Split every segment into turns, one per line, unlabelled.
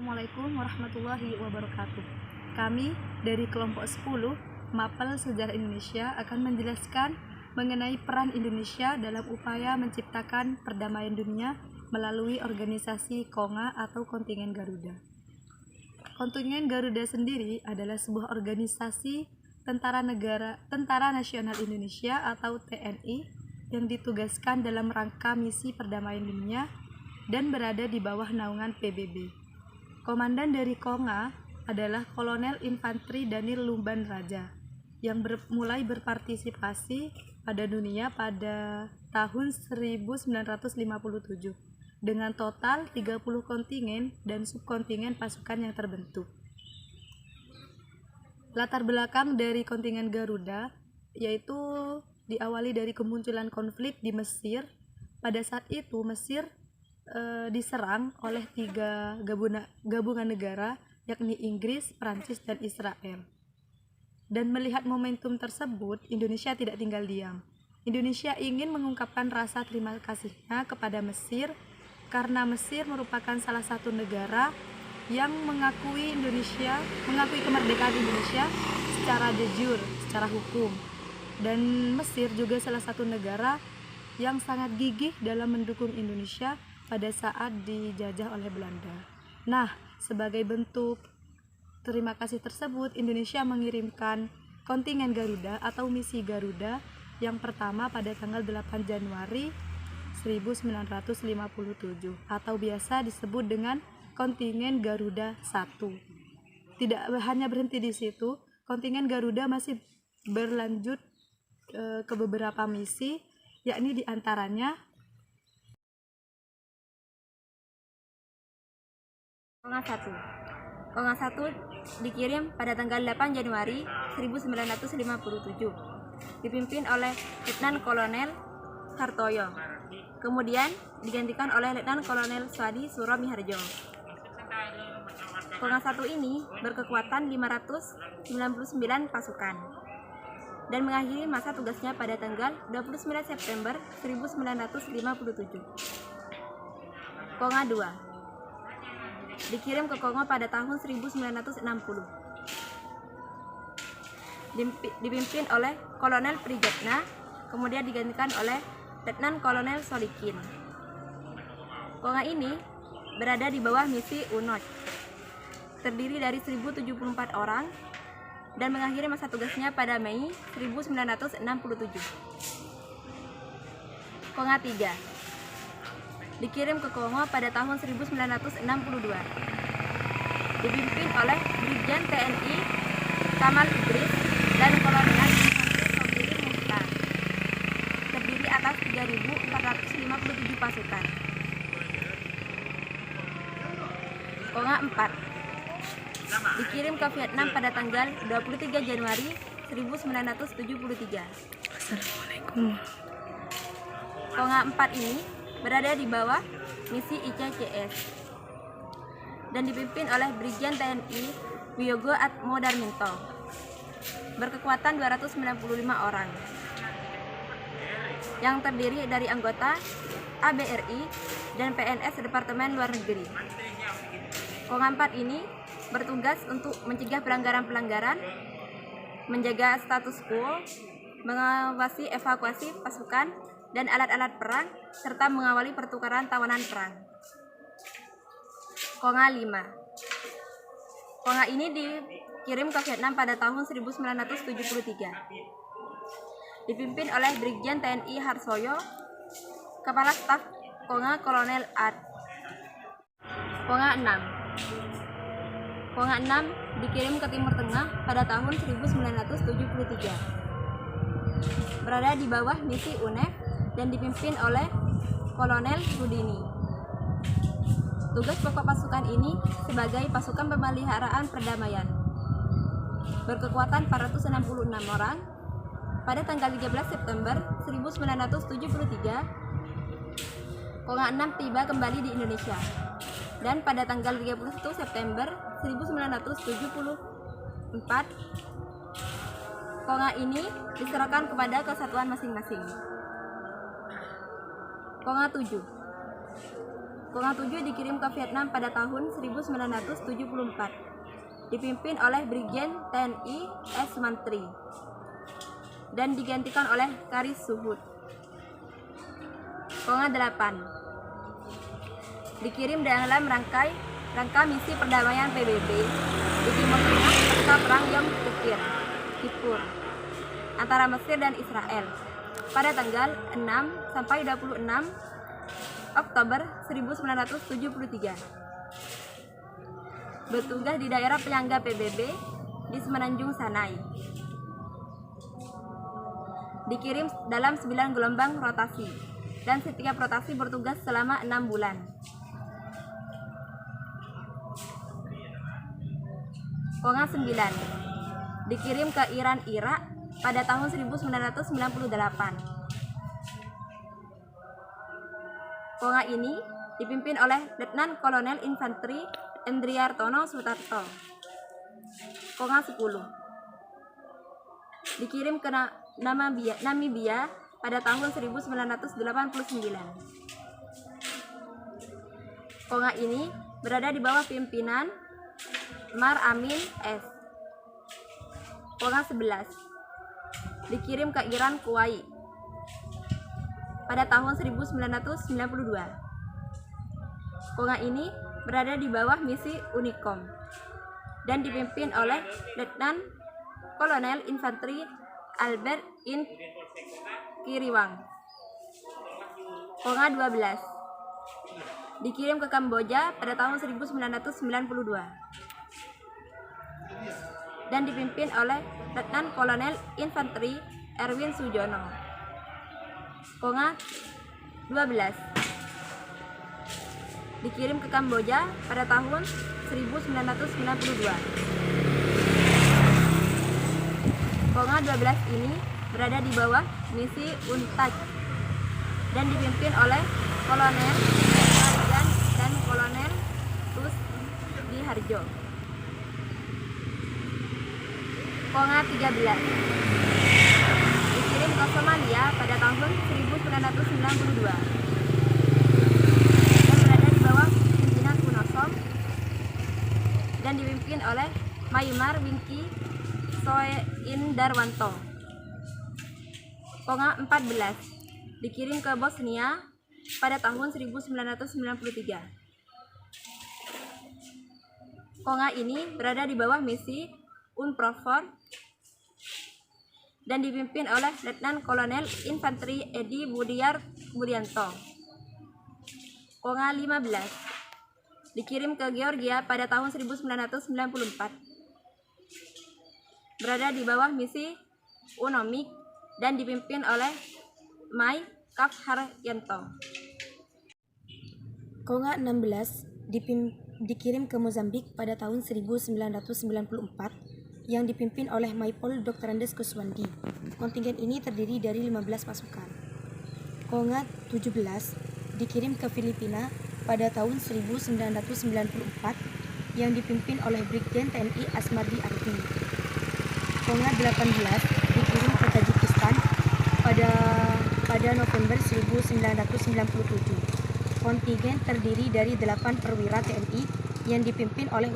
Assalamualaikum warahmatullahi wabarakatuh. Kami dari kelompok 10 Mapel Sejarah Indonesia akan menjelaskan mengenai peran Indonesia dalam upaya menciptakan perdamaian dunia melalui organisasi KONGA atau Kontingen Garuda. Kontingen Garuda sendiri adalah sebuah organisasi Tentara Nasional Indonesia atau TNI yang ditugaskan dalam rangka misi perdamaian dunia dan berada di bawah naungan PBB. Komandan dari KONGA adalah Kolonel Infantri Danil Lumban Raja yang mulai berpartisipasi pada dunia pada tahun 1957 dengan total 30 kontingen dan subkontingen pasukan yang terbentuk. Latar belakang dari kontingen Garuda yaitu diawali dari kemunculan konflik di Mesir. Pada saat itu Mesir diserang oleh 3 gabungan negara, yakni Inggris, Prancis, dan Israel. Dan melihat momentum tersebut, Indonesia tidak tinggal diam. Indonesia ingin mengungkapkan rasa terima kasihnya kepada Mesir karena Mesir merupakan salah satu negara yang mengakui kemerdekaan Indonesia secara de jure, secara hukum. Dan Mesir juga salah satu negara yang sangat gigih dalam mendukung Indonesia pada saat dijajah oleh Belanda. Nah, sebagai bentuk terima kasih tersebut, Indonesia mengirimkan kontingen Garuda atau misi Garuda yang pertama pada tanggal 8 Januari 1957 atau biasa disebut dengan kontingen Garuda 1. Tidak hanya berhenti di situ, kontingen Garuda masih berlanjut ke beberapa misi, yakni diantaranya
KONGA 1 dikirim pada tanggal 8 Januari 1957, dipimpin oleh Letnan Kolonel Hartoyo, kemudian digantikan oleh Letnan Kolonel Swadi Suro Miharjo. KONGA 1 ini berkekuatan 599 pasukan dan mengakhiri masa tugasnya pada tanggal 29 September 1957. KONGA 2 dikirim ke Kongo pada tahun 1960, dipimpin oleh Kolonel Prigatna, kemudian digantikan oleh Letnan Kolonel Solikin. KONGA ini berada di bawah misi UNOC, terdiri dari 1074 orang dan mengakhiri masa tugasnya pada Mei 1967. KONGA 3 dikirim ke Kongo pada tahun 1962, dipimpin oleh Brigjen TNI Kamal Idris dan Kolonel Infantri Sobiri Mukhtar, terdiri atas 3.457 pasukan. KONGA 4 dikirim ke Vietnam pada tanggal 23 Januari 1973.
Assalamualaikum.
KONGA 4 ini berada di bawah misi ICCS dan dipimpin oleh Brigjen TNI Wiyogo Atmodarminto, berkekuatan 295 orang yang terdiri dari anggota ABRI dan PNS Departemen Luar Negeri. KONGA 4 ini bertugas untuk mencegah pelanggaran-pelanggaran, menjaga status quo, mengawasi evakuasi pasukan dan alat-alat perang, serta mengawali pertukaran tawanan perang. KONGA 5 KONGA ini dikirim ke Vietnam pada tahun 1973, dipimpin oleh Brigjen TNI Harsoyo, Kepala Staf KONGA Kolonel Ad. KONGA 6 dikirim ke Timur Tengah pada tahun 1973, berada di bawah misi UNEF dan dipimpin oleh Kolonel Rudini. Tugas pokok pasukan ini sebagai pasukan pemeliharaan perdamaian, berkekuatan 466 orang. Pada tanggal 13 September 1973, KONGA 6 tiba kembali di Indonesia, dan pada tanggal 31 September 1974, KONGA ini diserahkan kepada kesatuan masing-masing. KONGA 7 Kongan 7 dikirim ke Vietnam pada tahun 1974, dipimpin oleh Brigjen TNI S. Mantri dan digantikan oleh Karis Suhud. Kongan 8 dikirim dalam rangka misi perdamaian PBB di Timur Tengah pasca Perang Yom Kippur antara Mesir dan Israel pada tanggal 6 sampai 26 Oktober 1973. Bertugas di daerah penyangga PBB di Semenanjung Sanai. Dikirim dalam 9 gelombang rotasi dan setiap rotasi bertugas selama 6 bulan. Kongan 9 dikirim ke Irak pada tahun 1998. Kongan ini dipimpin oleh Letnan Kolonel Infanteri Endriartono Sutarto. Kongan 10 dikirim ke Namibia pada tahun 1989. Kongan ini berada di bawah pimpinan Mar Amin S. Kongan 11 dikirim ke Iran Kuwait pada tahun 1992. Kongan ini berada di bawah misi UNICOM dan dipimpin oleh Letnan Kolonel Infanteri Albert In Kiriwang. Kongan 12 dikirim ke Kamboja pada tahun 1992 dan dipimpin oleh Letnan Kolonel Infanteri Erwin Sujono. Kongan 12 dikirim ke Kamboja pada tahun 1992. Kongan 12 ini berada di bawah misi UNTAC dan dipimpin oleh Kolonel Marian dan Kolonel Tus Diharjo. Kongan 13 dikirim ke Somalia pada tahun 1992 dan berada di bawah pimpinan UNOSOM dan dipimpin oleh Maymar Winky Soein Darwanto. Kongan 14 dikirim ke Bosnia pada tahun 1993. Kongan ini berada di bawah misi UNPROFOR dan dipimpin oleh Letnan Kolonel Infanteri Edi Budianto. Kongan 15 dikirim ke Georgia pada tahun 1994. Berada di bawah misi UNOMIC dan dipimpin oleh Mai Kafharyanto.
Kongan 16 dikirim ke Mozambik pada tahun 1994 yang dipimpin oleh Maipol Dr. Andes Kuswandi. Kontingen ini terdiri dari 15 pasukan. Kongan 17 dikirim ke Filipina pada tahun 1994 yang dipimpin oleh Brigjen TNI Asmardi Ardi. Kongan 18 dikirim ke Tajikistan pada November 1997. Kontingen terdiri dari 8 perwira TNI yang dipimpin oleh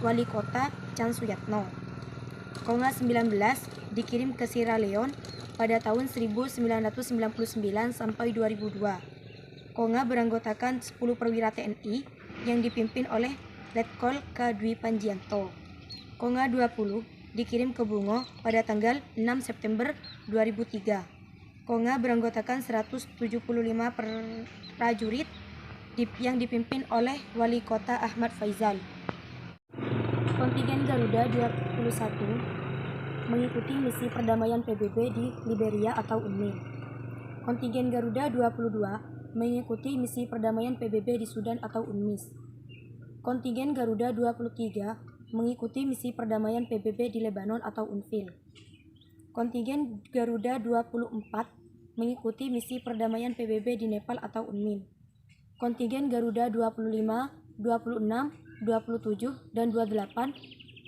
Wali Kota Chan Suyatno. Kongan 19 dikirim ke Sierra Leone pada tahun 1999 sampai 2002. Kongan beranggotakan 10 perwira TNI yang dipimpin oleh Letkol K. Dwi Panjianto. Kongan 20 dikirim ke Bungo pada tanggal 6 September 2003. Kongan beranggotakan 175 prajurit yang dipimpin oleh Wali Kota Ahmad Faizal. Kontingen Garuda 21 mengikuti misi perdamaian PBB di Liberia atau UNMIR. Kontingen Garuda 22 mengikuti misi perdamaian PBB di Sudan atau UNMISS. Kontingen Garuda 23 mengikuti misi perdamaian PBB di Lebanon atau UNFIL. Kontingen Garuda 24 mengikuti misi perdamaian PBB di Nepal atau UNMIN. Kontingen Garuda 25, 26, 27, dan 28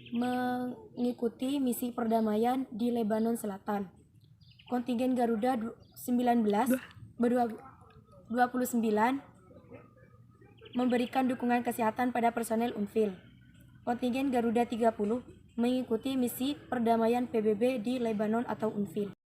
mengikuti misi perdamaian di Lebanon Selatan. Kontingen Garuda 29
memberikan dukungan kesehatan pada personel UNFIL. Kontingen Garuda 30 mengikuti misi perdamaian PBB di Lebanon atau UNFIL.